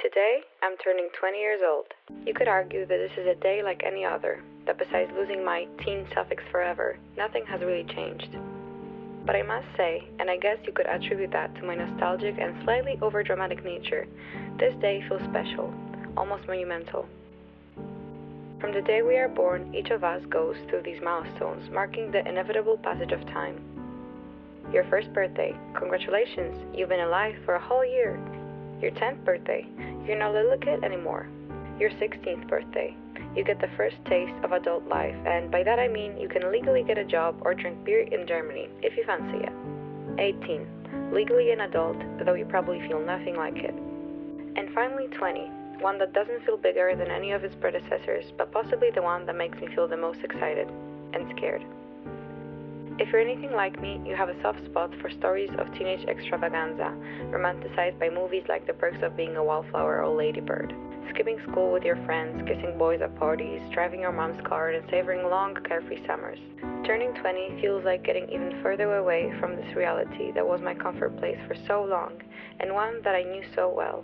Today, I'm turning 20 years old. You could argue that this is a day like any other, that besides losing my teen suffix forever, nothing has really changed. But I must say, and I guess you could attribute that to my nostalgic and slightly overdramatic nature, this day feels special, almost monumental. From the day we are born, each of us goes through these milestones, marking the inevitable passage of time. Your first birthday, congratulations, you've been alive for a whole year. Your 10th birthday, you're not a little kid anymore. Your 16th birthday, you get the first taste of adult life, and by that I mean you can legally get a job or drink beer in Germany, if you fancy it. 18, legally an adult, though you probably feel nothing like it. And finally 20, one that doesn't feel bigger than any of its predecessors, but possibly the one that makes me feel the most excited and scared. If you're anything like me, you have a soft spot for stories of teenage extravaganza, romanticized by movies like The Perks of Being a Wallflower or Lady Bird. Skipping school with your friends, kissing boys at parties, driving your mom's car, and savoring long, carefree summers. Turning 20 feels like getting even further away from this reality that was my comfort place for so long, and one that I knew so well.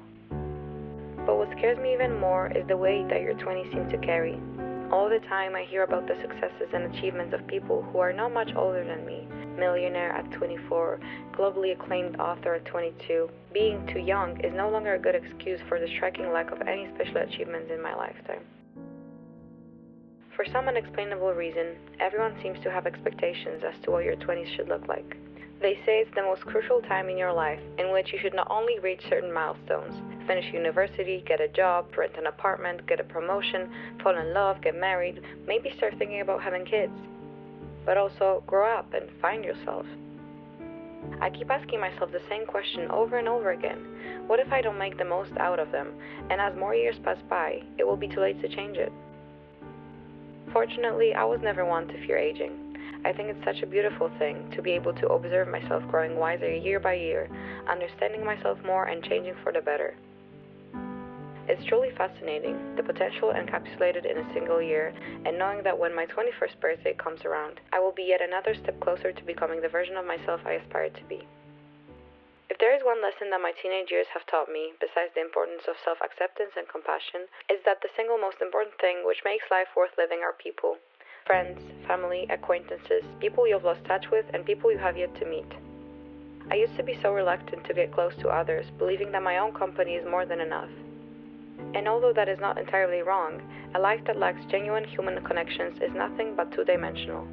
But what scares me even more is the weight that your 20s seem to carry. All the time I hear about the successes and achievements of people who are not much older than me. Millionaire at 24, globally acclaimed author at 22. Being too young is no longer a good excuse for the striking lack of any special achievements in my lifetime. For some unexplainable reason, everyone seems to have expectations as to what your 20s should look like. They say it's the most crucial time in your life, in which you should not only reach certain milestones, finish university, get a job, rent an apartment, get a promotion, fall in love, get married, maybe start thinking about having kids, but also grow up and find yourself. I keep asking myself the same question over and over again. What if I don't make the most out of them, and as more years pass by, it will be too late to change it? Fortunately, I was never one to fear aging. I think it's such a beautiful thing to be able to observe myself growing wiser year by year, understanding myself more and changing for the better. It's truly fascinating, the potential encapsulated in a single year, and knowing that when my 21st birthday comes around, I will be yet another step closer to becoming the version of myself I aspire to be. If there is one lesson that my teenage years have taught me, besides the importance of self-acceptance and compassion, is that the single most important thing which makes life worth living are people. Friends, family, acquaintances, people you've lost touch with, and people you have yet to meet. I used to be so reluctant to get close to others, believing that my own company is more than enough. And although that is not entirely wrong, a life that lacks genuine human connections is nothing but two-dimensional.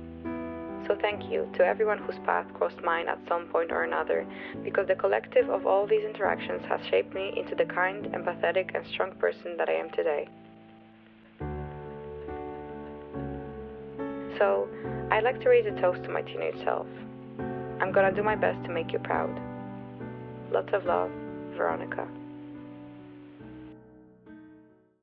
So thank you to everyone whose path crossed mine at some point or another, because the collective of all these interactions has shaped me into the kind, empathetic, and strong person that I am today. So, I'd like to raise a toast to my teenage self. I'm gonna do my best to make you proud. Lots of love, Veronica.